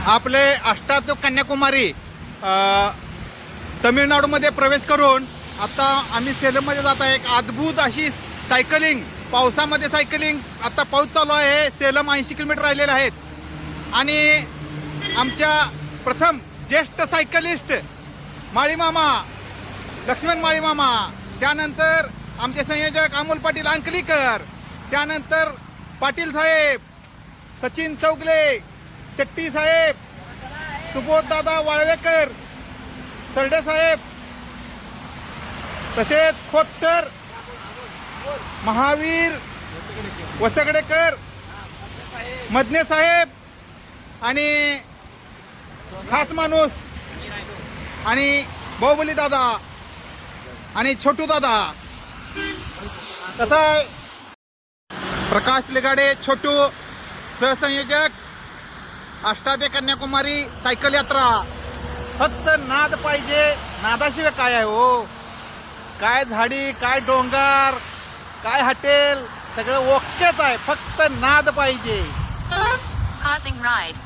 आपले अष्टादश कन्याकुमारी तमिळनाडूमध्ये प्रवेश करून आता आम्ही सेलममध्ये जात आहे. एक अद्भुत अशी सायकलिंग, पावसामध्ये सायकलिंग. आता पाऊस चालू आहे. सेलम 80 किलोमीटर राहिलेले आहेत. आणि आमच्या प्रथम ज्येष्ठ सायकलिस्ट माळीमामा, लक्ष्मण माळीमामा, त्यानंतर आमचे संयोजक अमोल पाटील अंकलीकर, त्यानंतर पाटील साहेब, सचिन चौगले, शेट्टी साहेब, सुबोधदादा वाळवेकर, सरडे साहेब, तसेच खोत सर, महावीर वसगडेकर, मदने साहेब आणि खास माणूस आणि बाहुबली दादा आणि छोटू दादा. कसं आहे, प्रकाश लिगाडे छोटू सहसंयोजक, अष्टादश कन्याकुमारी सायकल यात्रा. फक्त नाद पाहिजे, नादाशिवाय काय आहे हो. काय झाडी, काय डोंगर, काय हॉटेल, सगळं ओकेच आहे. फक्त नाद पाहिजे. Passing ride.